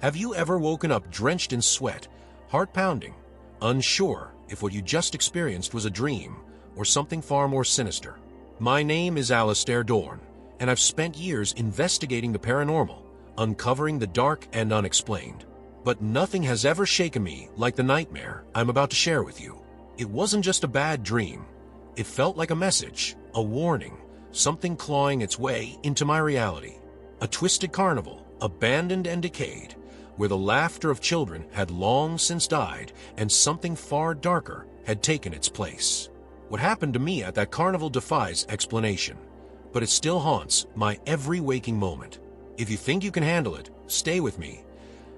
Have you ever woken up drenched in sweat, heart pounding, unsure if what you just experienced was a dream or something far more sinister? My name is Alistair Dorn, and I've spent years investigating the paranormal, uncovering the dark and unexplained. But nothing has ever shaken me like the nightmare I'm about to share with you. It wasn't just a bad dream. It felt like a message, a warning, something clawing its way into my reality. A twisted carnival, abandoned and decayed, where the laughter of children had long since died and something far darker had taken its place. What happened to me at that carnival defies explanation, but it still haunts my every waking moment. If you think you can handle it, stay with me.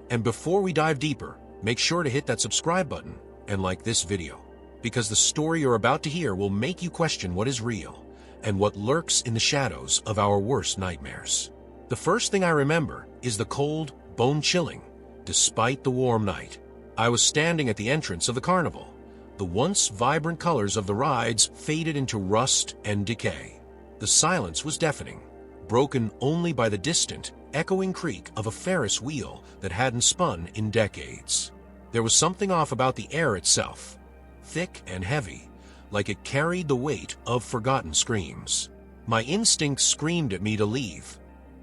And before we dive deeper, make sure to hit that subscribe button and like this video, because the story you're about to hear will make you question what is real and what lurks in the shadows of our worst nightmares. The first thing I remember is the cold, bone-chilling, despite the warm night. I was standing at the entrance of the carnival. The once vibrant colors of the rides faded into rust and decay. The silence was deafening, broken only by the distant, echoing creak of a Ferris wheel that hadn't spun in decades. There was something off about the air itself, thick and heavy, like it carried the weight of forgotten screams. My instinct screamed at me to leave,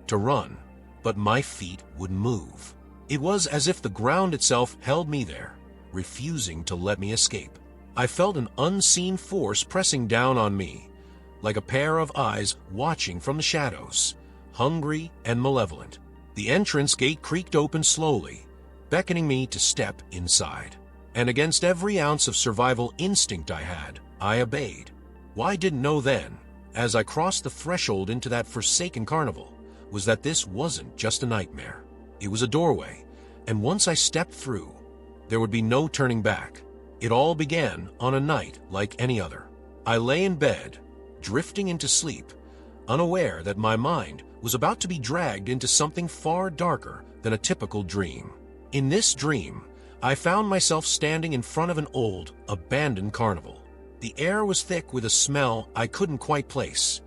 to run, but my feet wouldn't move. It was as if the ground itself held me there, refusing to let me escape. I felt an unseen force pressing down on me, like a pair of eyes watching from the shadows, hungry and malevolent. The entrance gate creaked open slowly, beckoning me to step inside. And against every ounce of survival instinct I had, I obeyed. What I didn't know then, as I crossed the threshold into that forsaken carnival, was that this wasn't just a nightmare. It was a doorway, and once I stepped through, there would be no turning back. It all began on a night like any other. I lay in bed, drifting into sleep, unaware that my mind was about to be dragged into something far darker than a typical dream. In this dream, I found myself standing in front of an old, abandoned carnival. The air was thick with a smell I couldn't quite place,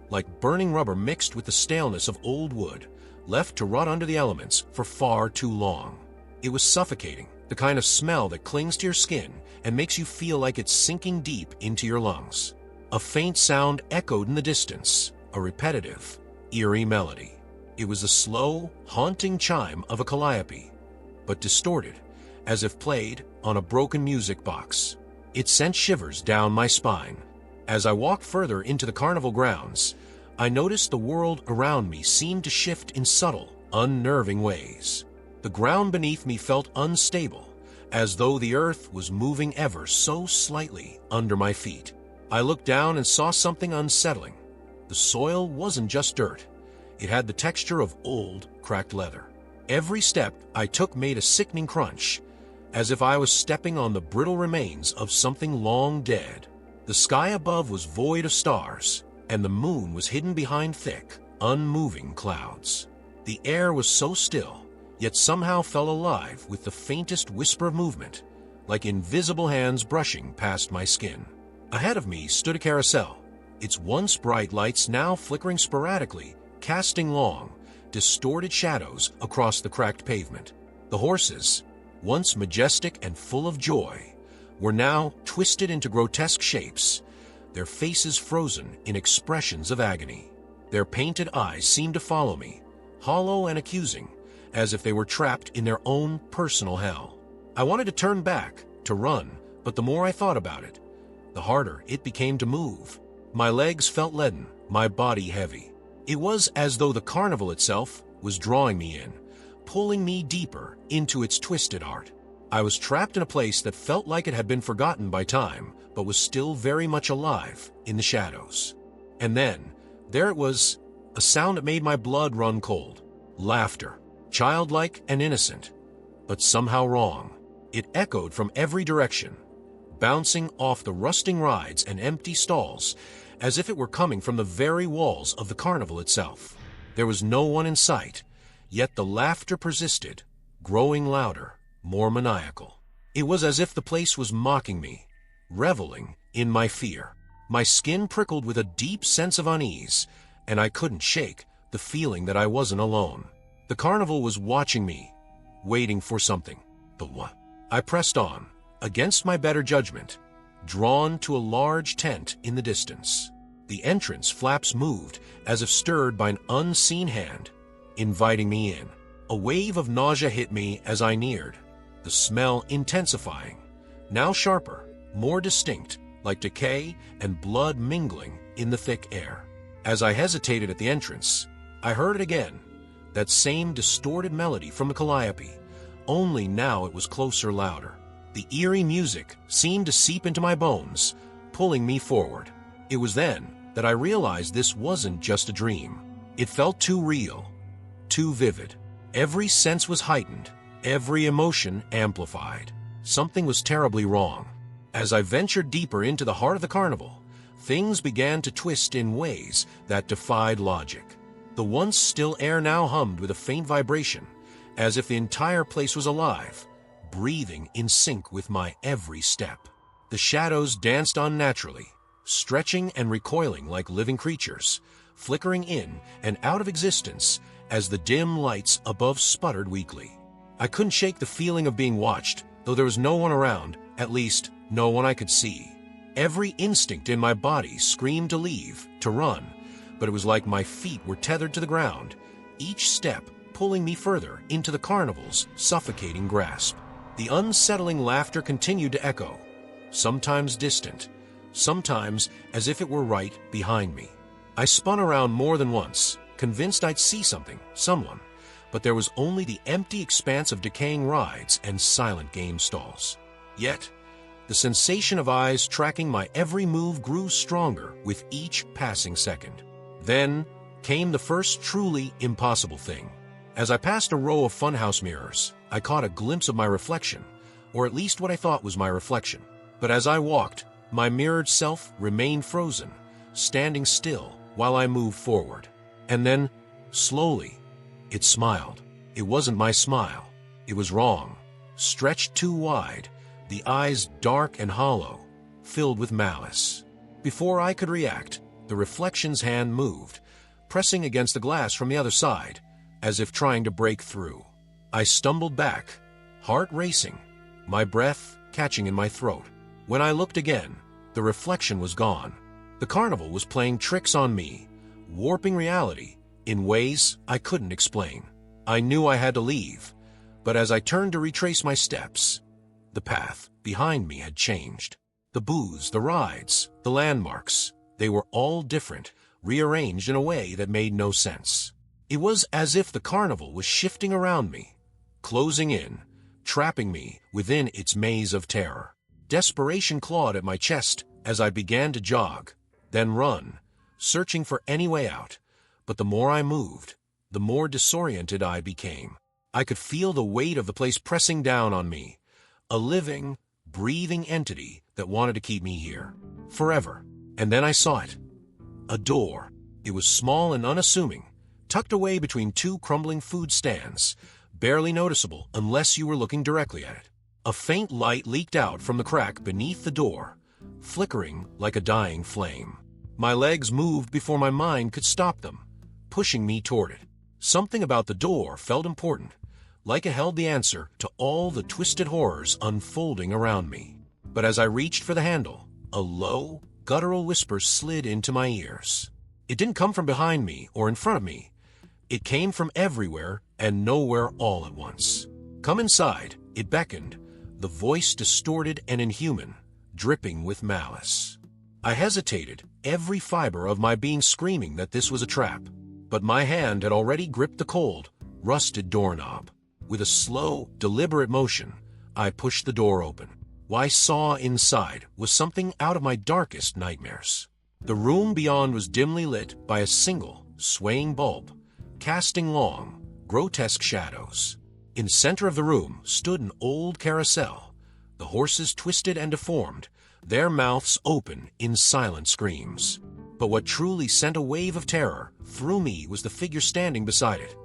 like burning rubber mixed with the staleness of old wood, left to rot under the elements for far too long. It was suffocating, the kind of smell that clings to your skin and makes you feel like it's sinking deep into your lungs. A faint sound echoed in the distance, a repetitive, eerie melody. It was the slow, haunting chime of a calliope, but distorted, as if played on a broken music box. It sent shivers down my spine. As I walked further into the carnival grounds, I noticed the world around me seemed to shift in subtle, unnerving ways. The ground beneath me felt unstable, as though the earth was moving ever so slightly under my feet. I looked down and saw something unsettling. The soil wasn't just dirt. It had the texture of old, cracked leather. Every step I took made a sickening crunch, as if I was stepping on the brittle remains of something long dead. The sky above was void of stars, and the moon was hidden behind thick, unmoving clouds. The air was so still, yet somehow felt alive with the faintest whisper of movement, like invisible hands brushing past my skin. Ahead of me stood a carousel, its once bright lights now flickering sporadically, casting long, distorted shadows across the cracked pavement. The horses, once majestic and full of joy, were now twisted into grotesque shapes, their faces frozen in expressions of agony. Their painted eyes seemed to follow me, hollow and accusing, as if they were trapped in their own personal hell. I wanted to turn back, to run, but the more I thought about it, the harder it became to move. My legs felt leaden, my body heavy. It was as though the carnival itself was drawing me in, pulling me deeper into its twisted heart. I was trapped in a place that felt like it had been forgotten by time, but was still very much alive in the shadows. And then, there it was, a sound that made my blood run cold. Laughter, childlike and innocent, but somehow wrong. It echoed from every direction, bouncing off the rusting rides and empty stalls, as if it were coming from the very walls of the carnival itself. There was no one in sight, yet the laughter persisted, growing louder, more maniacal. It was as if the place was mocking me, reveling in my fear. My skin prickled with a deep sense of unease, and I couldn't shake the feeling that I wasn't alone. The carnival was watching me, waiting for something. But what? I pressed on, against my better judgment, drawn to a large tent in the distance. The entrance flaps moved as if stirred by an unseen hand, inviting me in. A wave of nausea hit me as I neared, the smell intensifying, now sharper, more distinct, like decay and blood mingling in the thick air. As I hesitated at the entrance, I heard it again, that same distorted melody from the calliope, only now it was closer, louder. The eerie music seemed to seep into my bones, pulling me forward. It was then that I realized this wasn't just a dream. It felt too real, too vivid. Every sense was heightened, every emotion amplified. Something was terribly wrong. As I ventured deeper into the heart of the carnival, things began to twist in ways that defied logic. The once still air now hummed with a faint vibration, as if the entire place was alive, breathing in sync with my every step. The shadows danced unnaturally, stretching and recoiling like living creatures, flickering in and out of existence as the dim lights above sputtered weakly. I couldn't shake the feeling of being watched, though there was no one around, at least no one I could see. Every instinct in my body screamed to leave, to run, but it was like my feet were tethered to the ground, each step pulling me further into the carnival's suffocating grasp. The unsettling laughter continued to echo, sometimes distant, sometimes as if it were right behind me. I spun around more than once, convinced I'd see something, someone, but there was only the empty expanse of decaying rides and silent game stalls. Yet, the sensation of eyes tracking my every move grew stronger with each passing second. Then came the first truly impossible thing. As I passed a row of funhouse mirrors, I caught a glimpse of my reflection, or at least what I thought was my reflection. But as I walked, my mirrored self remained frozen, standing still while I moved forward. And then, slowly, it smiled. It wasn't my smile. It was wrong, stretched too wide, the eyes dark and hollow, filled with malice. Before I could react, the reflection's hand moved, pressing against the glass from the other side, as if trying to break through. I stumbled back, heart racing, my breath catching in my throat. When I looked again, the reflection was gone. The carnival was playing tricks on me, warping reality in ways I couldn't explain. I knew I had to leave, but as I turned to retrace my steps, the path behind me had changed. The booths, the rides, the landmarks, they were all different, rearranged in a way that made no sense. It was as if the carnival was shifting around me, closing in, trapping me within its maze of terror. Desperation clawed at my chest as I began to jog, then run, searching for any way out. But the more I moved, the more disoriented I became. I could feel the weight of the place pressing down on me, a living, breathing entity that wanted to keep me here, forever. And then I saw it. A door. It was small and unassuming, tucked away between two crumbling food stands, barely noticeable unless you were looking directly at it. A faint light leaked out from the crack beneath the door, flickering like a dying flame. My legs moved before my mind could stop them, pushing me toward it. Something about the door felt important, like it held the answer to all the twisted horrors unfolding around me. But as I reached for the handle, a low, guttural whisper slid into my ears. It didn't come from behind me or in front of me. It came from everywhere and nowhere all at once. "Come inside," it beckoned, the voice distorted and inhuman, dripping with malice. I hesitated, every fiber of my being screaming that this was a trap. But my hand had already gripped the cold, rusted doorknob. With a slow, deliberate motion, I pushed the door open. What I saw inside was something out of my darkest nightmares. The room beyond was dimly lit by a single, swaying bulb, casting long, grotesque shadows. In the center of the room stood an old carousel, the horses twisted and deformed, their mouths open in silent screams. But what truly sent a wave of terror through me was the figure standing beside it,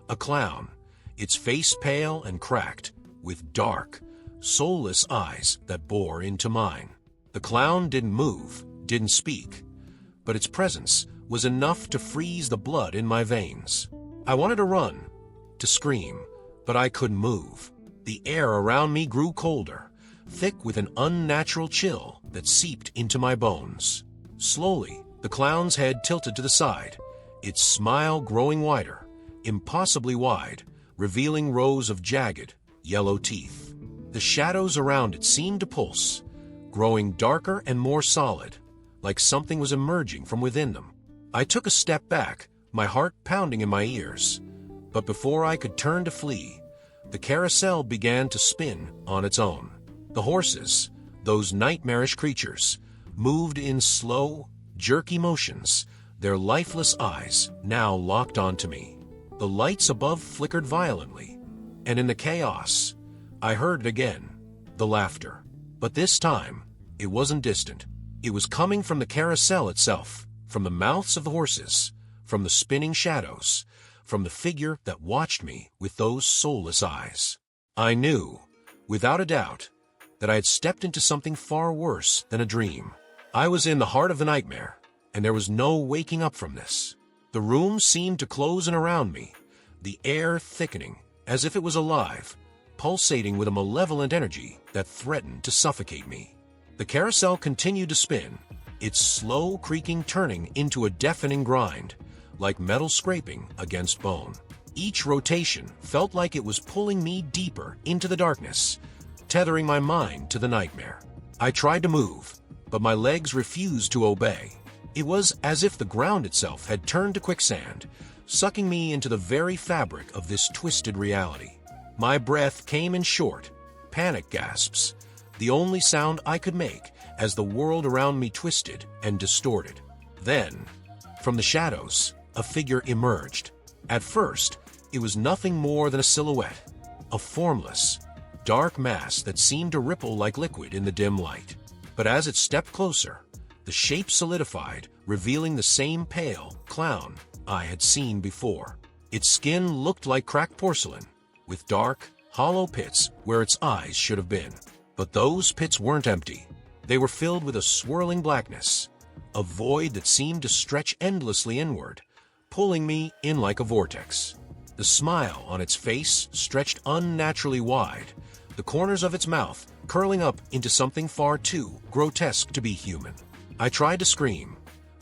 a clown, its face pale and cracked, with dark, soulless eyes that bore into mine. The clown didn't move, didn't speak, but its presence was enough to freeze the blood in my veins. I wanted to run, to scream, but I couldn't move. The air around me grew colder, thick with an unnatural chill that seeped into my bones. Slowly, the clown's head tilted to the side, its smile growing wider, impossibly wide, revealing rows of jagged, yellow teeth. The shadows around it seemed to pulse, growing darker and more solid, like something was emerging from within them. I took a step back, my heart pounding in my ears. But before I could turn to flee, the carousel began to spin on its own. The horses, those nightmarish creatures, moved in slow, jerky motions, their lifeless eyes now locked onto me. The lights above flickered violently, and in the chaos, I heard it again, the laughter. But this time, it wasn't distant. It was coming from the carousel itself, from the mouths of the horses, from the spinning shadows, from the figure that watched me with those soulless eyes. I knew, without a doubt, that I had stepped into something far worse than a dream. I was in the heart of the nightmare, and there was no waking up from this. The room seemed to close in around me, the air thickening, as if it was alive, pulsating with a malevolent energy that threatened to suffocate me. The carousel continued to spin, its slow creaking turning into a deafening grind, like metal scraping against bone. Each rotation felt like it was pulling me deeper into the darkness, tethering my mind to the nightmare. I tried to move, but my legs refused to obey. It was as if the ground itself had turned to quicksand, sucking me into the very fabric of this twisted reality. My breath came in short, panic gasps, the only sound I could make as the world around me twisted and distorted. Then, from the shadows, a figure emerged. At first, it was nothing more than a silhouette, a formless, dark mass that seemed to ripple like liquid in the dim light. But as it stepped closer, the shape solidified, revealing the same pale clown I had seen before. Its skin looked like cracked porcelain, with dark, hollow pits where its eyes should have been. But those pits weren't empty. They were filled with a swirling blackness, a void that seemed to stretch endlessly inward, pulling me in like a vortex. The smile on its face stretched unnaturally wide, the corners of its mouth curling up into something far too grotesque to be human. I tried to scream,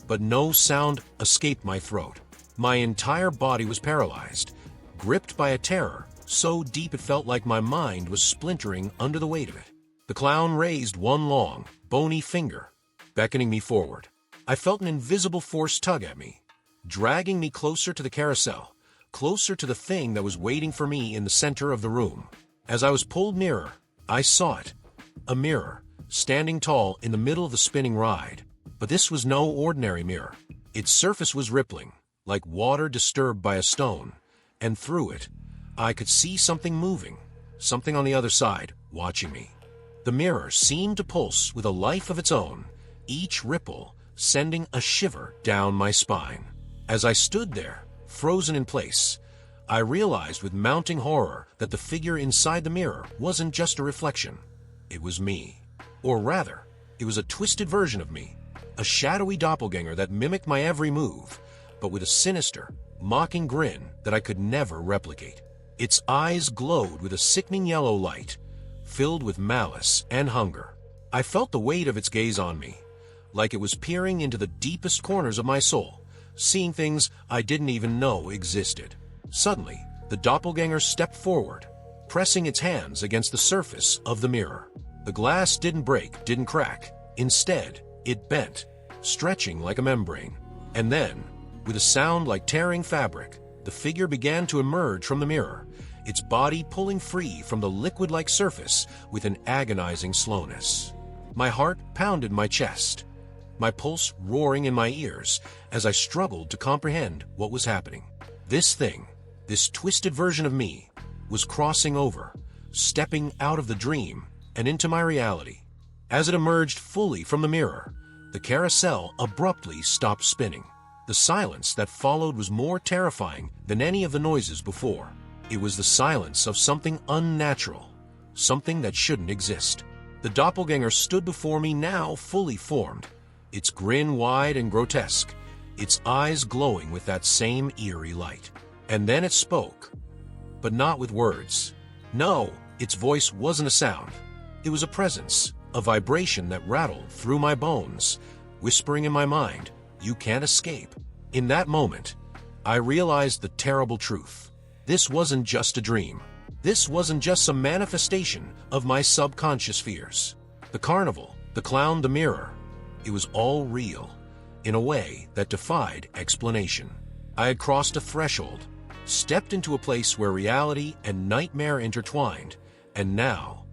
but no sound escaped my throat. My entire body was paralyzed, gripped by a terror so deep it felt like my mind was splintering under the weight of it. The clown raised one long, bony finger, beckoning me forward. I felt an invisible force tug at me, dragging me closer to the carousel, closer to the thing that was waiting for me in the center of the room. As I was pulled nearer, I saw it, a mirror, standing tall in the middle of the spinning ride. But this was no ordinary mirror. Its surface was rippling, like water disturbed by a stone, and through it, I could see something moving, something on the other side, watching me. The mirror seemed to pulse with a life of its own, each ripple sending a shiver down my spine. As I stood there, frozen in place, I realized with mounting horror that the figure inside the mirror wasn't just a reflection. It was me. Or rather, it was a twisted version of me, a shadowy doppelganger that mimicked my every move, but with a sinister, mocking grin that I could never replicate. Its eyes glowed with a sickening yellow light, filled with malice and hunger. I felt the weight of its gaze on me, like it was peering into the deepest corners of my soul, seeing things I didn't even know existed. Suddenly, the doppelganger stepped forward, pressing its hands against the surface of the mirror. The glass didn't break, didn't crack. Instead, it bent, stretching like a membrane. And then, with a sound like tearing fabric, the figure began to emerge from the mirror, its body pulling free from the liquid-like surface with an agonizing slowness. My heart pounded my chest, my pulse roaring in my ears as I struggled to comprehend what was happening. This thing, this twisted version of me, was crossing over, stepping out of the dream and into my reality. As it emerged fully from the mirror, the carousel abruptly stopped spinning. The silence that followed was more terrifying than any of the noises before. It was the silence of something unnatural, something that shouldn't exist. The doppelganger stood before me now fully formed, its grin wide and grotesque, its eyes glowing with that same eerie light. And then it spoke, but not with words. No, its voice wasn't a sound. It was a presence, a vibration that rattled through my bones, whispering in my mind, "You can't escape." In that moment, I realized the terrible truth. This wasn't just a dream. This wasn't just some manifestation of my subconscious fears. The carnival, the clown, the mirror, it was all real, in a way that defied explanation. I had crossed a threshold, stepped into a place where reality and nightmare intertwined, and now,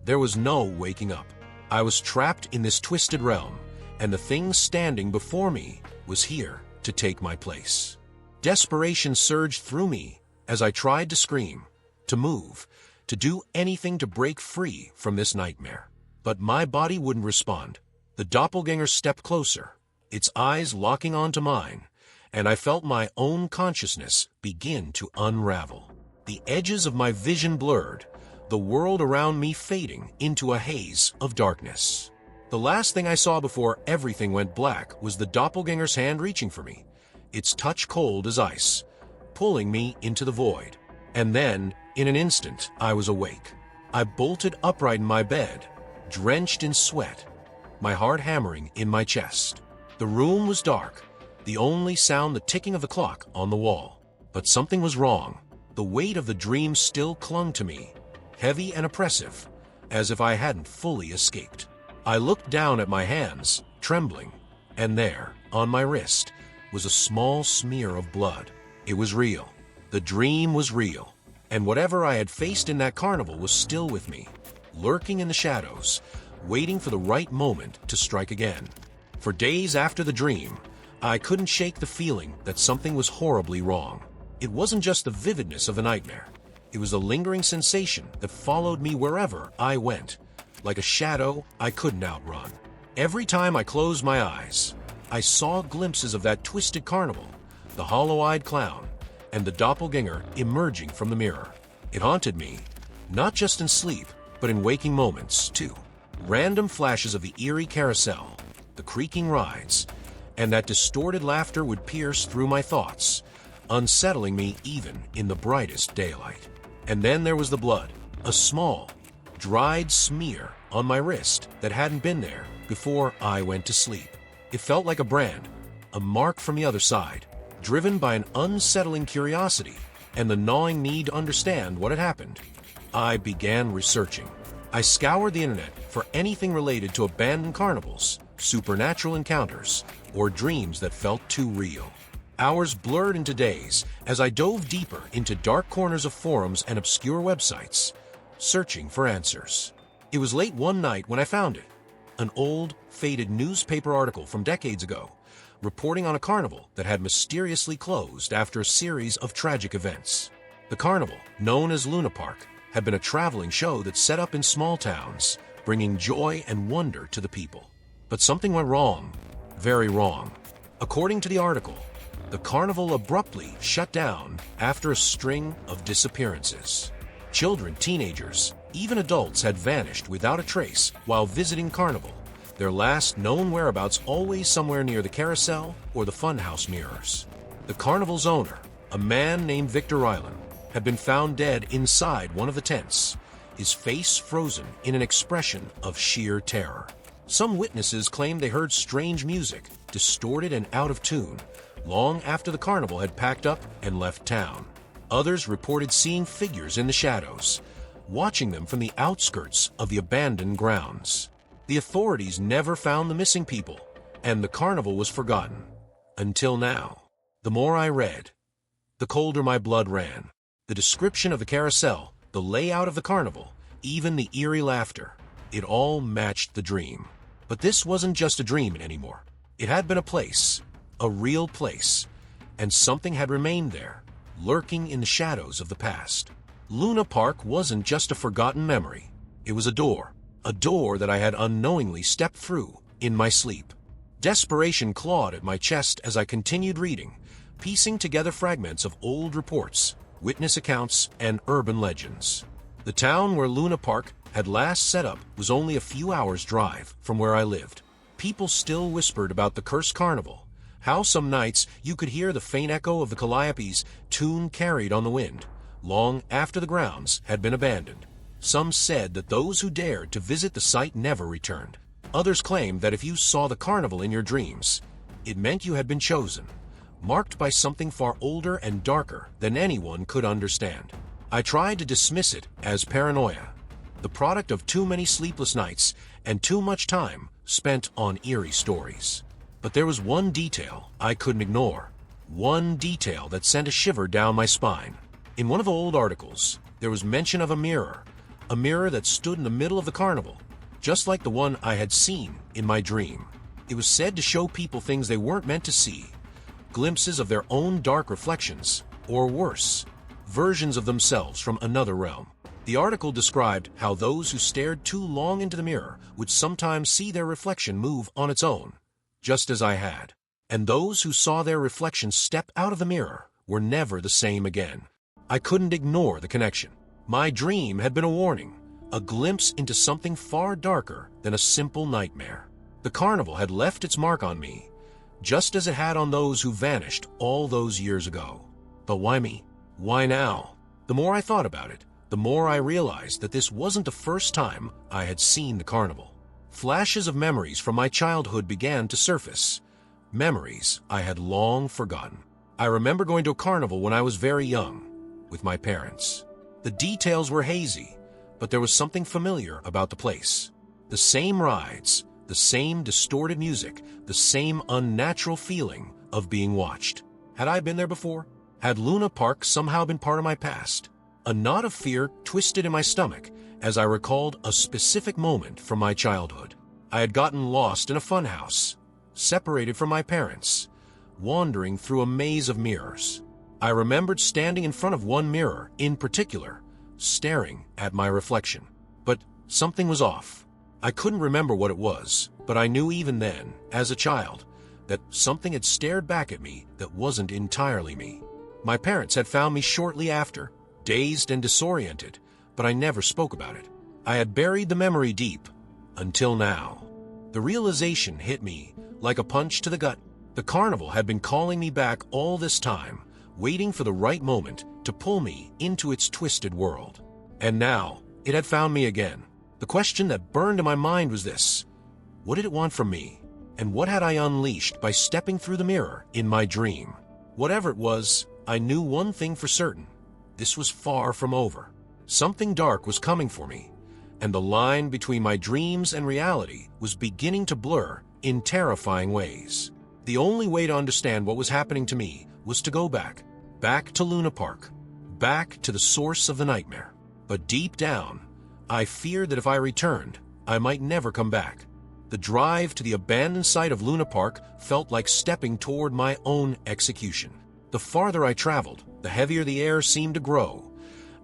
there was no waking up. I was trapped in this twisted realm, and the thing standing before me was here to take my place. Desperation surged through me as I tried to scream, to move, to do anything to break free from this nightmare. But my body wouldn't respond. The doppelganger stepped closer, its eyes locking onto mine, and I felt my own consciousness begin to unravel. The edges of my vision blurred, the world around me fading into a haze of darkness. The last thing I saw before everything went black was the doppelganger's hand reaching for me, its touch cold as ice, pulling me into the void. And then, in an instant, I was awake. I bolted upright in my bed, drenched in sweat, my heart hammering in my chest. The room was dark, the only sound the ticking of the clock on the wall. But something was wrong. The weight of the dream still clung to me, heavy and oppressive, as if I hadn't fully escaped. I looked down at my hands, trembling, and there, on my wrist, was a small smear of blood. It was real. The dream was real, and whatever I had faced in that carnival was still with me, lurking in the shadows, waiting for the right moment to strike again. For days after the dream, I couldn't shake the feeling that something was horribly wrong. It wasn't just the vividness of the nightmare. It was a lingering sensation that followed me wherever I went, like a shadow I couldn't outrun. Every time I closed my eyes, I saw glimpses of that twisted carnival, the hollow-eyed clown, and the doppelganger emerging from the mirror. It haunted me, not just in sleep, but in waking moments, too. Random flashes of the Eerie carousel, the creaking rides, and that distorted laughter would pierce through my thoughts, unsettling me even in the brightest daylight. And then there was the blood, a small, dried smear on my wrist that hadn't been there before I went to sleep. It felt like a brand, a mark from the other side, driven by an unsettling curiosity and the gnawing need to understand what had happened. I began researching. I scoured the internet for anything related to abandoned carnivals, supernatural encounters, or dreams that felt too real. Hours blurred into days as I dove deeper into dark corners of forums and obscure websites, searching for answers. It was late one night when I found it. An old, faded newspaper article from decades ago, reporting on a carnival that had mysteriously closed after a series of tragic events. The carnival, known as Luna Park, had been a traveling show that set up in small towns, bringing joy and wonder to the people. But something went wrong, very wrong. According to the article, the carnival abruptly shut down after a string of disappearances. Children, teenagers, even adults had vanished without a trace while visiting carnival, their last known whereabouts always somewhere near the carousel or the funhouse mirrors. The carnival's owner, a man named Victor Rylan, had been found dead inside one of the tents, his face frozen in an expression of sheer terror. Some witnesses claimed they heard strange music, distorted and out of tune, long after the carnival had packed up and left town. Others reported seeing figures in the shadows, watching them from the outskirts of the abandoned grounds. The authorities never found the missing people, and the carnival was forgotten. Until now. The more I read, the colder my blood ran. The description of the carousel, the layout of the carnival, even the eerie laughter, it all matched the dream. But this wasn't just a dream anymore. It had been a place, a real place, and something had remained there, lurking in the shadows of the past. Luna Park wasn't just a forgotten memory. It was a door that I had unknowingly stepped through in my sleep. Desperation clawed at my chest as I continued reading, piecing together fragments of old reports, witness accounts, and urban legends. The town where Luna Park had last set up was only a few hours' drive from where I lived. People still whispered about the cursed carnival, how some nights you could hear the faint echo of the Calliope's tune carried on the wind, long after the grounds had been abandoned. Some said that those who dared to visit the site never returned. Others claimed that if you saw the carnival in your dreams, it meant you had been chosen, marked by something far older and darker than anyone could understand. I tried to dismiss it as paranoia, the product of too many sleepless nights and too much time spent on eerie stories. But there was one detail I couldn't ignore, one detail that sent a shiver down my spine. In one of the old articles, there was mention of a mirror that stood in the middle of the carnival, just like the one I had seen in my dream. It was said to show people things they weren't meant to see, glimpses of their own dark reflections, or worse, versions of themselves from another realm. The article described how those who stared too long into the mirror would sometimes see their reflection move on its own, just as I had. And those who saw their reflection step out of the mirror were never the same again. I couldn't ignore the connection. My dream had been a warning, a glimpse into something far darker than a simple nightmare. The carnival had left its mark on me, just as it had on those who vanished all those years ago. But why me? Why now? The more I thought about it, the more I realized that this wasn't the first time I had seen the carnival. Flashes of memories from my childhood began to surface, memories I had long forgotten. I remember going to a carnival when I was very young, with my parents. The details were hazy, but there was something familiar about the place. The same rides, the same distorted music, the same unnatural feeling of being watched. Had I been there before? Had Luna Park somehow been part of my past? A knot of fear twisted in my stomach as I recalled a specific moment from my childhood. I had gotten lost in a funhouse, separated from my parents, wandering through a maze of mirrors. I remembered standing in front of one mirror in particular, staring at my reflection. But something was off. I couldn't remember what it was, but I knew even then, as a child, that something had stared back at me that wasn't entirely me. My parents had found me shortly after, dazed and disoriented, but I never spoke about it. I had buried the memory deep, until now. The realization hit me like a punch to the gut. The carnival had been calling me back all this time, waiting for the right moment to pull me into its twisted world. And now, it had found me again. The question that burned in my mind was this: what did it want from me? And what had I unleashed by stepping through the mirror in my dream? Whatever it was, I knew one thing for certain. This was far from over. Something dark was coming for me, and the line between my dreams and reality was beginning to blur in terrifying ways. The only way to understand what was happening to me was to go back to Luna Park, back to the source of the nightmare. But deep down, I feared that if I returned, I might never come back. The drive to the abandoned site of Luna Park felt like stepping toward my own execution. The farther I traveled, the heavier the air seemed to grow,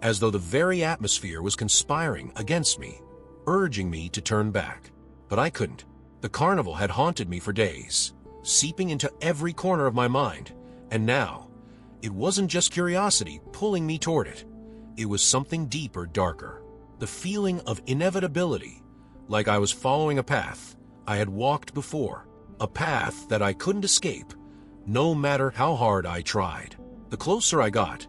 as though the very atmosphere was conspiring against me, urging me to turn back. But I couldn't. The carnival had haunted me for days, seeping into every corner of my mind, and now, it wasn't just curiosity pulling me toward it. It was something deeper, darker. The feeling of inevitability, like I was following a path I had walked before, a path that I couldn't escape, no matter how hard I tried. The closer I got,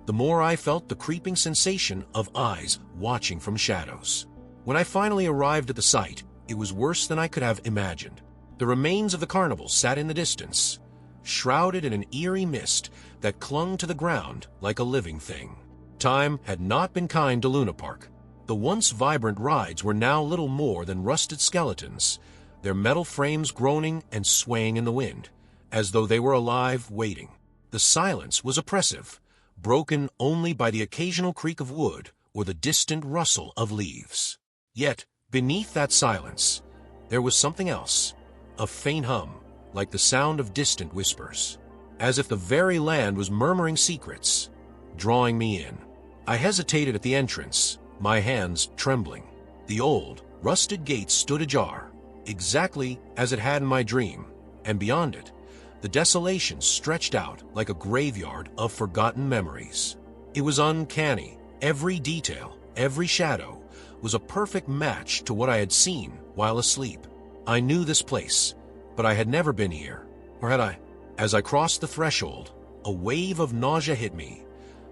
the more I felt the creeping sensation of eyes watching from shadows. When I finally arrived at the site, it was worse than I could have imagined. The remains of the carnival sat in the distance, shrouded in an eerie mist that clung to the ground like a living thing. Time had not been kind to Luna Park. The once vibrant rides were now little more than rusted skeletons, their metal frames groaning and swaying in the wind, as though they were alive, waiting. The silence was oppressive, broken only by the occasional creak of wood or the distant rustle of leaves. Yet, beneath that silence, there was something else, a faint hum, like the sound of distant whispers, as if the very land was murmuring secrets, drawing me in. I hesitated at the entrance, my hands trembling. The old, rusted gate stood ajar, exactly as it had in my dream, and beyond it, the desolation stretched out like a graveyard of forgotten memories. It was uncanny. Every detail, every shadow, was a perfect match to what I had seen while asleep. I knew this place, but I had never been here, or had I? As I crossed the threshold, a wave of nausea hit me,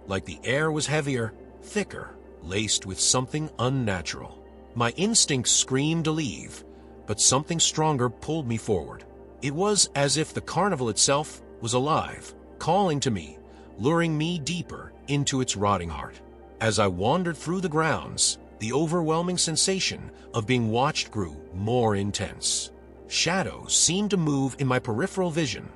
like the air was heavier, thicker, laced with something unnatural. My instincts screamed to leave, but something stronger pulled me forward. It was as if the carnival itself was alive, calling to me, luring me deeper into its rotting heart. As I wandered through the grounds, the overwhelming sensation of being watched grew more intense. Shadows seemed to move in my peripheral vision,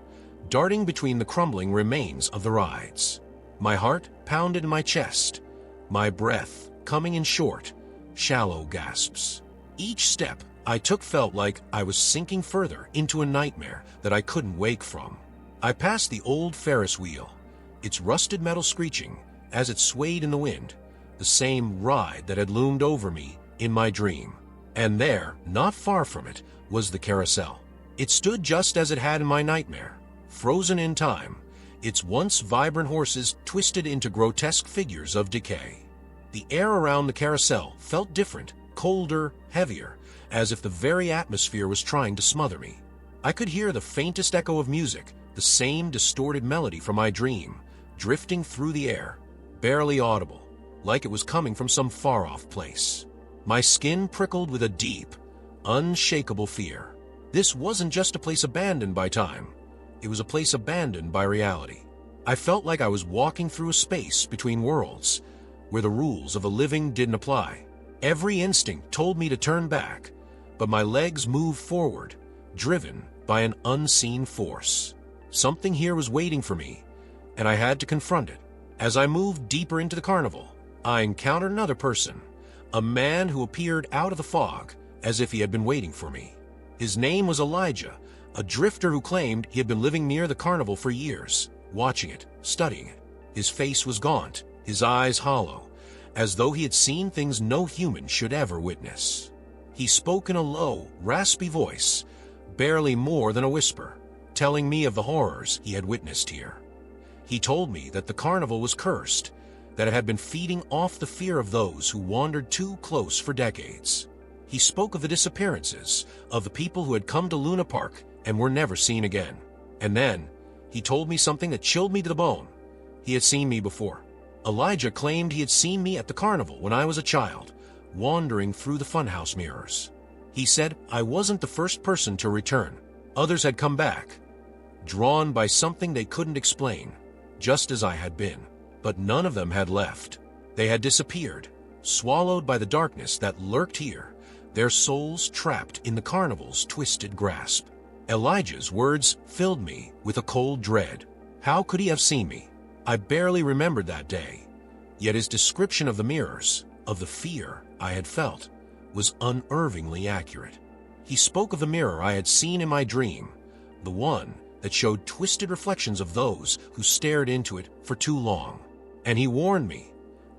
darting between the crumbling remains of the rides. My heart pounded in my chest, my breath coming in short, shallow gasps. Each step I took felt like I was sinking further into a nightmare that I couldn't wake from. I passed the old Ferris wheel, its rusted metal screeching as it swayed in the wind, the same ride that had loomed over me in my dream. And there, not far from it, was the carousel. It stood just as it had in my nightmare, frozen in time, its once vibrant horses twisted into grotesque figures of decay. The air around the carousel felt different, colder, heavier, as if the very atmosphere was trying to smother me. I could hear the faintest echo of music, the same distorted melody from my dream, drifting through the air, barely audible, like it was coming from some far-off place. My skin prickled with a deep, unshakable fear. This wasn't just a place abandoned by time. It was a place abandoned by reality. I felt like I was walking through a space between worlds, where the rules of the living didn't apply. Every instinct told me to turn back, but my legs moved forward, driven by an unseen force. Something here was waiting for me, and I had to confront it. As I moved deeper into the carnival, I encountered another person, a man who appeared out of the fog, as if he had been waiting for me. His name was Elijah, a drifter who claimed he had been living near the carnival for years, watching it, studying it. His face was gaunt, his eyes hollow, as though he had seen things no human should ever witness. He spoke in a low, raspy voice, barely more than a whisper, telling me of the horrors he had witnessed here. He told me that the carnival was cursed, that it had been feeding off the fear of those who wandered too close for decades. He spoke of the disappearances of the people who had come to Luna Park and were never seen again. And then, he told me something that chilled me to the bone. He had seen me before. Elijah claimed he had seen me at the carnival when I was a child, wandering through the funhouse mirrors. He said I wasn't the first person to return. Others had come back, drawn by something they couldn't explain, just as I had been. But none of them had left. They had disappeared, swallowed by the darkness that lurked here, their souls trapped in the carnival's twisted grasp. Elijah's words filled me with a cold dread. How could he have seen me? I barely remembered that day, yet his description of the mirrors, of the fear I had felt, was unervingly accurate. He spoke of the mirror I had seen in my dream, the one that showed twisted reflections of those who stared into it for too long. And he warned me,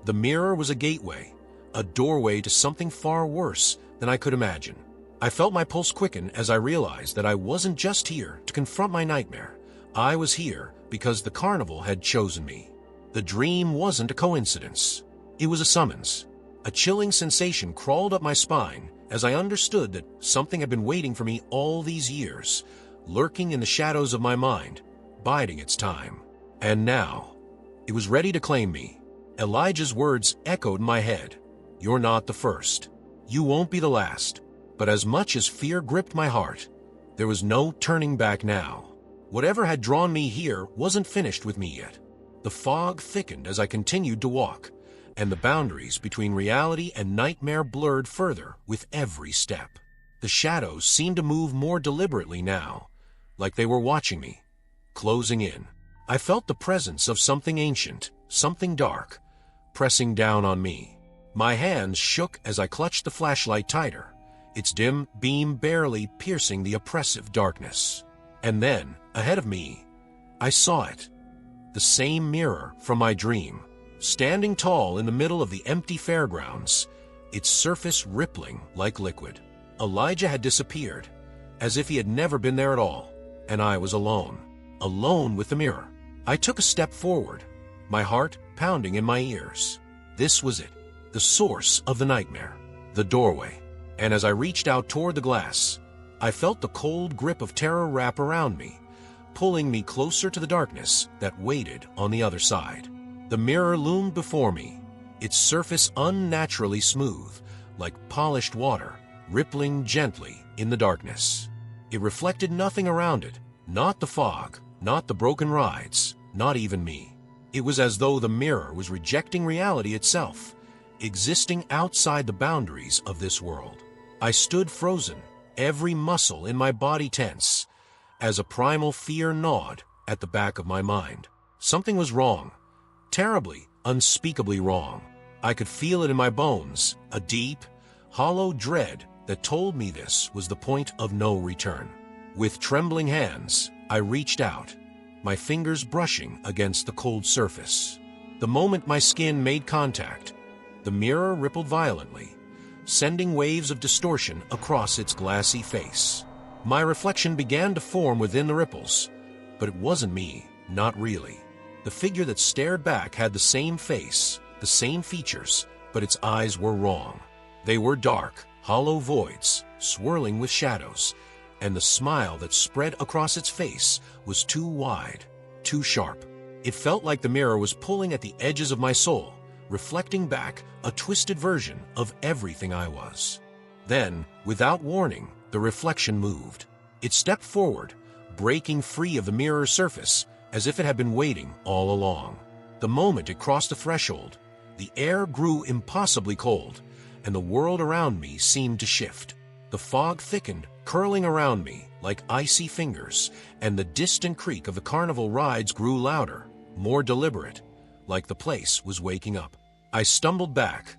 the mirror was a gateway, a doorway to something far worse than I could imagine. I felt my pulse quicken as I realized that I wasn't just here to confront my nightmare. I was here because the carnival had chosen me. The dream wasn't a coincidence. It was a summons. A chilling sensation crawled up my spine as I understood that something had been waiting for me all these years, lurking in the shadows of my mind, biding its time. And now, it was ready to claim me. Elijah's words echoed in my head. You're not the first. You won't be the last. But as much as fear gripped my heart, there was no turning back now. Whatever had drawn me here wasn't finished with me yet. The fog thickened as I continued to walk, and the boundaries between reality and nightmare blurred further with every step. The shadows seemed to move more deliberately now, like they were watching me, closing in. I felt the presence of something ancient, something dark, pressing down on me. My hands shook as I clutched the flashlight tighter, its dim beam barely piercing the oppressive darkness. And then, ahead of me, I saw it. The same mirror from my dream, standing tall in the middle of the empty fairgrounds, its surface rippling like liquid. Elijah had disappeared, as if he had never been there at all, and I was alone with the mirror. I took a step forward, my heart pounding in my ears. This was it, the source of the nightmare, the doorway. And as I reached out toward the glass, I felt the cold grip of terror wrap around me, pulling me closer to the darkness that waited on the other side. The mirror loomed before me, its surface unnaturally smooth, like polished water, rippling gently in the darkness. It reflected nothing around it, not the fog, not the broken rides, not even me. It was as though the mirror was rejecting reality itself, existing outside the boundaries of this world. I stood frozen, every muscle in my body tense, as a primal fear gnawed at the back of my mind. Something was wrong, terribly, unspeakably wrong. I could feel it in my bones, a deep, hollow dread that told me this was the point of no return. With trembling hands, I reached out, my fingers brushing against the cold surface. The moment my skin made contact, the mirror rippled violently, sending waves of distortion across its glassy face. My reflection began to form within the ripples, but it wasn't me, not really. The figure that stared back had the same face, the same features, but its eyes were wrong. They were dark, hollow voids, swirling with shadows, and the smile that spread across its face was too wide, too sharp. It felt like the mirror was pulling at the edges of my soul, reflecting back a twisted version of everything I was. Then, without warning, the reflection moved. It stepped forward, breaking free of the mirror's surface, as if it had been waiting all along. The moment it crossed the threshold, the air grew impossibly cold, and the world around me seemed to shift. The fog thickened, curling around me like icy fingers, and the distant creak of the carnival rides grew louder, more deliberate, like the place was waking up. I stumbled back,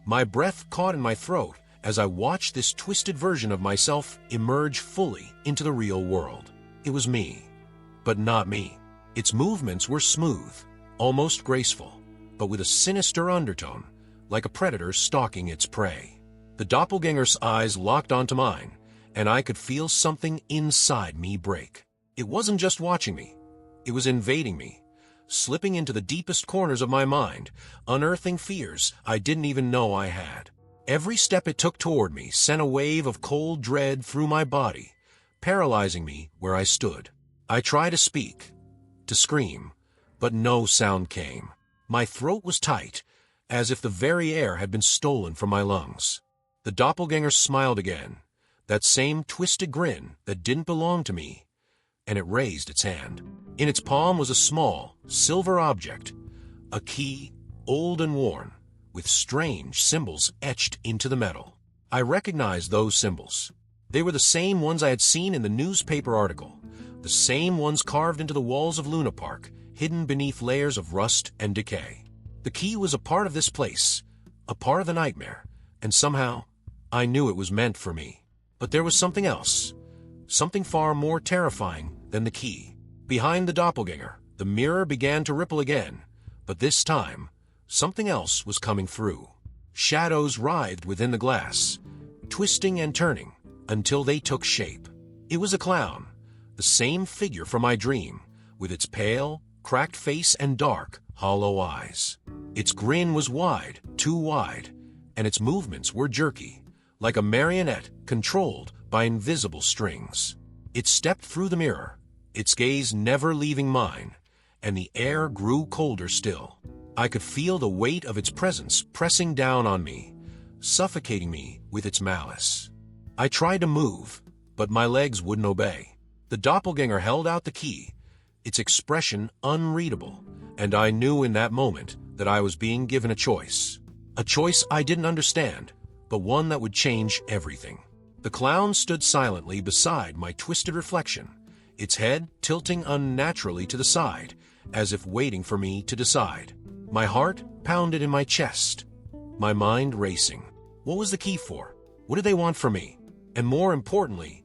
my breath caught in my throat as I watched this twisted version of myself emerge fully into the real world. It was me, but not me. Its movements were smooth, almost graceful, but with a sinister undertone, like a predator stalking its prey. The doppelganger's eyes locked onto mine, and I could feel something inside me break. It wasn't just watching me, it was invading me, slipping into the deepest corners of my mind, unearthing fears I didn't even know I had. Every step it took toward me sent a wave of cold dread through my body, paralyzing me where I stood. I tried to speak, to scream, but no sound came. My throat was tight, as if the very air had been stolen from my lungs. The doppelganger smiled again, that same twisted grin that didn't belong to me, and it raised its hand. In its palm was a small, silver object, a key, old and worn, with strange symbols etched into the metal. I recognized those symbols. They were the same ones I had seen in the newspaper article, the same ones carved into the walls of Luna Park, hidden beneath layers of rust and decay. The key was a part of this place, a part of the nightmare, and somehow, I knew it was meant for me. But there was something else, something far more terrifying than the key. Behind the doppelganger, the mirror began to ripple again, but this time, something else was coming through. Shadows writhed within the glass, twisting and turning, until they took shape. It was a clown, the same figure from my dream, with its pale, cracked face and dark, hollow eyes. Its grin was wide, too wide, and its movements were jerky, like a marionette controlled by invisible strings. It stepped through the mirror, its gaze never leaving mine, and the air grew colder still. I could feel the weight of its presence pressing down on me, suffocating me with its malice. I tried to move, but my legs wouldn't obey. The doppelganger held out the key, its expression unreadable, and I knew in that moment that I was being given a choice. A choice I didn't understand, but one that would change everything. The clown stood silently beside my twisted reflection, its head tilting unnaturally to the side, as if waiting for me to decide. My heart pounded in my chest, my mind racing. What was the key for? What did they want from me? And more importantly,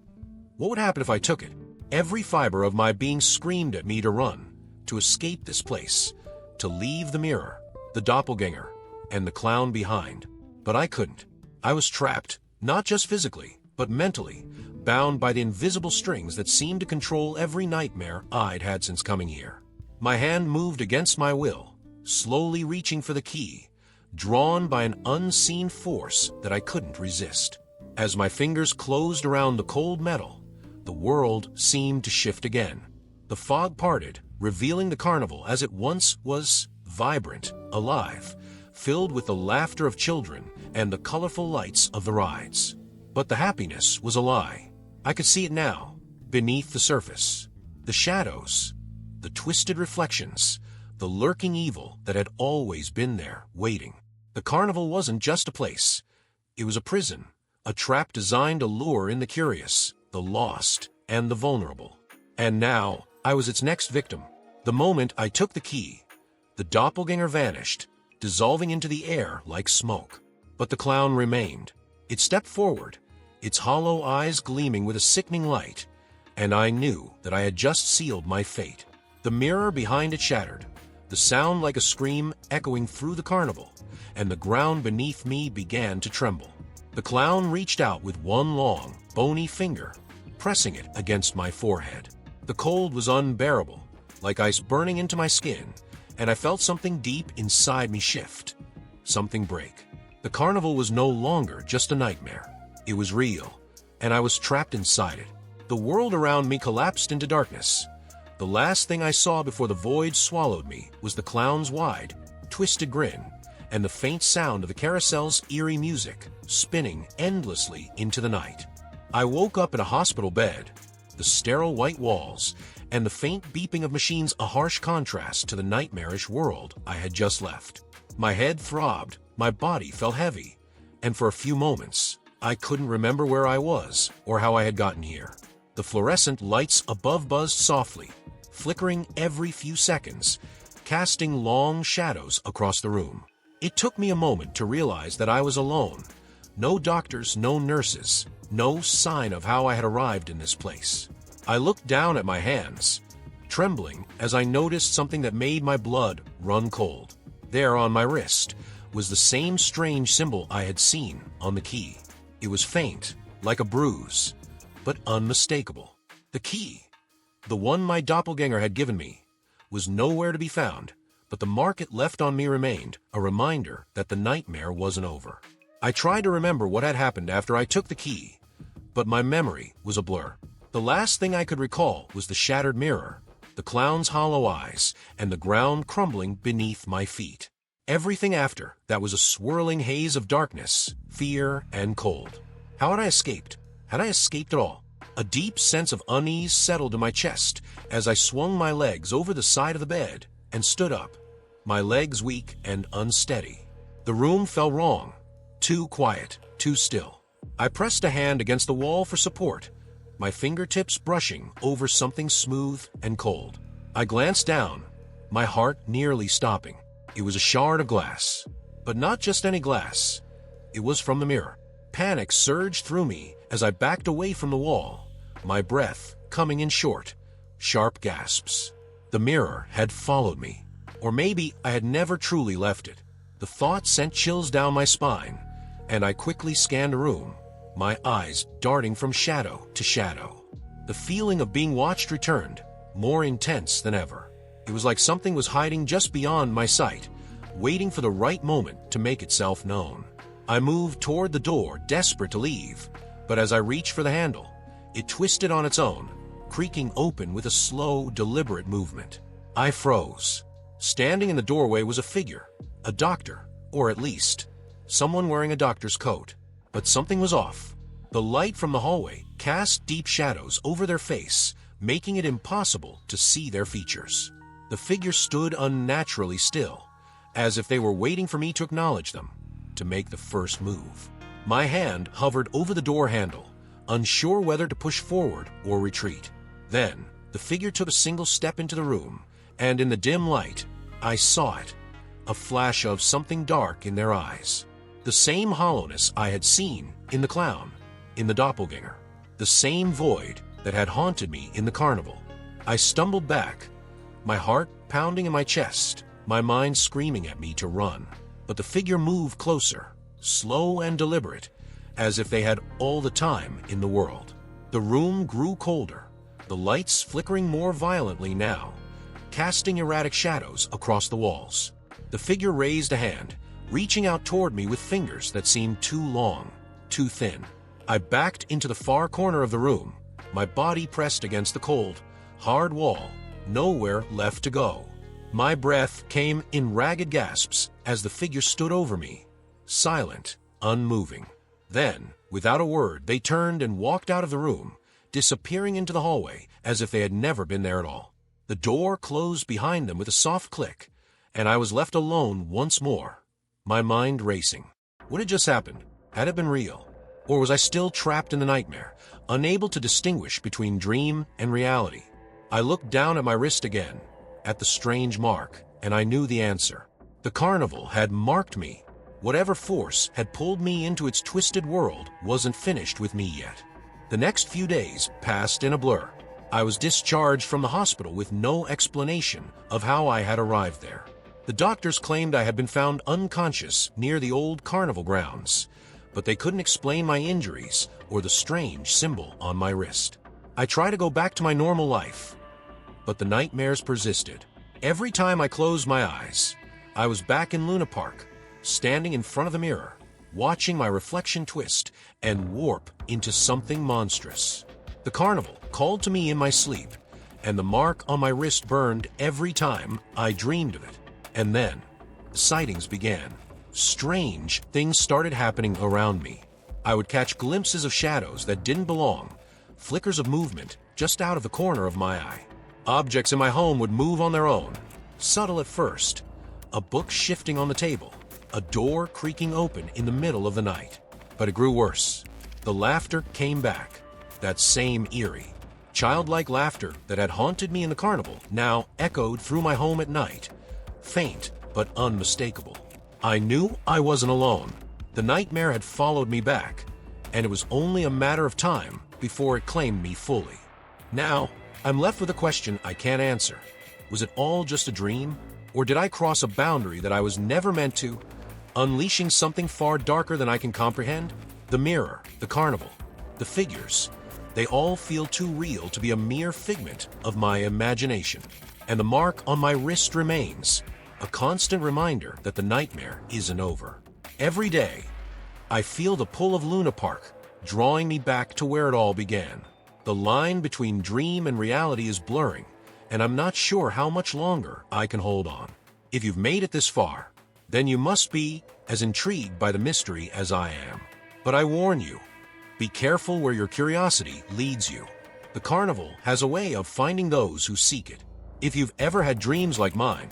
what would happen if I took it? Every fiber of my being screamed at me to run, to escape this place, to leave the mirror, the doppelganger, and the clown behind. But I couldn't. I was trapped, not just physically, but mentally, bound by the invisible strings that seemed to control every nightmare I'd had since coming here. My hand moved against my will, slowly reaching for the key, drawn by an unseen force that I couldn't resist. As my fingers closed around the cold metal, the world seemed to shift again. The fog parted, revealing the carnival as it once was vibrant, alive, filled with the laughter of children and the colorful lights of the rides. But the happiness was a lie. I could see it now, beneath the surface. The shadows, the twisted reflections, the lurking evil that had always been there, waiting. The carnival wasn't just a place. It was a prison, a trap designed to lure in the curious, the lost, and the vulnerable. And now, I was its next victim. The moment I took the key, the doppelganger vanished, dissolving into the air like smoke. But the clown remained. It stepped forward, its hollow eyes gleaming with a sickening light, and I knew that I had just sealed my fate. The mirror behind it shattered, the sound like a scream echoing through the carnival, and the ground beneath me began to tremble. The clown reached out with one long, bony finger, pressing it against my forehead. The cold was unbearable, like ice burning into my skin, and I felt something deep inside me shift, something break. The carnival was no longer just a nightmare. It was real, and I was trapped inside it. The world around me collapsed into darkness. The last thing I saw before the void swallowed me was the clown's wide, twisted grin, and the faint sound of the carousel's eerie music, spinning endlessly into the night. I woke up in a hospital bed, the sterile white walls, and the faint beeping of machines a harsh contrast to the nightmarish world I had just left. My head throbbed, my body felt heavy, and for a few moments, I couldn't remember where I was or how I had gotten here. The fluorescent lights above buzzed softly, flickering every few seconds, casting long shadows across the room. It took me a moment to realize that I was alone. No doctors, no nurses, no sign of how I had arrived in this place. I looked down at my hands, trembling as I noticed something that made my blood run cold. There on my wrist was the same strange symbol I had seen on the key. It was faint, like a bruise, but unmistakable. The key, the one my doppelganger had given me, was nowhere to be found, but the mark it left on me remained, a reminder that the nightmare wasn't over. I tried to remember what had happened after I took the key, but my memory was a blur. The last thing I could recall was the shattered mirror, the clown's hollow eyes, and the ground crumbling beneath my feet. Everything after that was a swirling haze of darkness, fear, and cold. How had I escaped? Had I escaped at all? A deep sense of unease settled in my chest as I swung my legs over the side of the bed and stood up, my legs weak and unsteady. The room felt wrong, too quiet, too still. I pressed a hand against the wall for support, my fingertips brushing over something smooth and cold. I glanced down, my heart nearly stopping. It was a shard of glass, but not just any glass. It was from the mirror. Panic surged through me as I backed away from the wall, my breath coming in short, sharp gasps. The mirror had followed me, or maybe I had never truly left it. The thought sent chills down my spine, and I quickly scanned the room, my eyes darting from shadow to shadow. The feeling of being watched returned, more intense than ever. It was like something was hiding just beyond my sight, waiting for the right moment to make itself known. I moved toward the door, desperate to leave, but as I reached for the handle, it twisted on its own, creaking open with a slow, deliberate movement. I froze. Standing in the doorway was a figure, a doctor, or at least, someone wearing a doctor's coat. But something was off. The light from the hallway cast deep shadows over their face, making it impossible to see their features. The figure stood unnaturally still, as if they were waiting for me to acknowledge them, to make the first move. My hand hovered over the door handle, unsure whether to push forward or retreat. Then, the figure took a single step into the room, and in the dim light, I saw it, a flash of something dark in their eyes. The same hollowness I had seen in the clown, in the doppelganger, the same void that had haunted me in the carnival. I stumbled back, my heart pounding in my chest, my mind screaming at me to run. But the figure moved closer, slow and deliberate, as if they had all the time in the world. The room grew colder, the lights flickering more violently now, casting erratic shadows across the walls. The figure raised a hand, reaching out toward me with fingers that seemed too long, too thin. I backed into the far corner of the room, my body pressed against the cold, hard wall, nowhere left to go. My breath came in ragged gasps as the figure stood over me, silent, unmoving. Then, without a word, they turned and walked out of the room, disappearing into the hallway as if they had never been there at all. The door closed behind them with a soft click, and I was left alone once more, my mind racing. What had just happened? Had it been real? Or was I still trapped in the nightmare, unable to distinguish between dream and reality? I looked down at my wrist again, at the strange mark, and I knew the answer. The carnival had marked me. Whatever force had pulled me into its twisted world wasn't finished with me yet. The next few days passed in a blur. I was discharged from the hospital with no explanation of how I had arrived there. The doctors claimed I had been found unconscious near the old carnival grounds, but they couldn't explain my injuries or the strange symbol on my wrist. I tried to go back to my normal life, but the nightmares persisted. Every time I closed my eyes, I was back in Luna Park, standing in front of the mirror, watching my reflection twist and warp into something monstrous. The carnival called to me in my sleep, and the mark on my wrist burned every time I dreamed of it. And then, sightings began. Strange things started happening around me. I would catch glimpses of shadows that didn't belong, flickers of movement just out of the corner of my eye. Objects in my home would move on their own, subtle at first. A book shifting on the table, a door creaking open in the middle of the night. But it grew worse. The laughter came back, that same eerie, childlike laughter that had haunted me in the carnival now echoed through my home at night, faint but unmistakable. I knew I wasn't alone. The nightmare had followed me back, and it was only a matter of time before it claimed me fully. Now, I'm left with a question I can't answer. Was it all just a dream? Or did I cross a boundary that I was never meant to, unleashing something far darker than I can comprehend? The mirror, the carnival, the figures, they all feel too real to be a mere figment of my imagination. And the mark on my wrist remains, a constant reminder that the nightmare isn't over. Every day, I feel the pull of Luna Park, drawing me back to where it all began. The line between dream and reality is blurring, and I'm not sure how much longer I can hold on. If you've made it this far, then you must be as intrigued by the mystery as I am. But I warn you, be careful where your curiosity leads you. The carnival has a way of finding those who seek it. If you've ever had dreams like mine,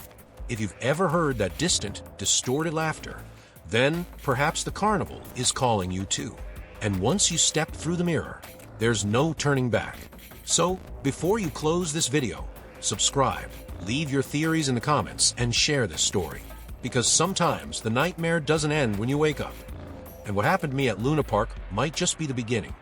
if you've ever heard that distant, distorted laughter, then perhaps the carnival is calling you too. And once you step through the mirror, there's no turning back. So, before you close this video, subscribe, leave your theories in the comments, and share this story. Because sometimes the nightmare doesn't end when you wake up. And what happened to me at Luna Park might just be the beginning.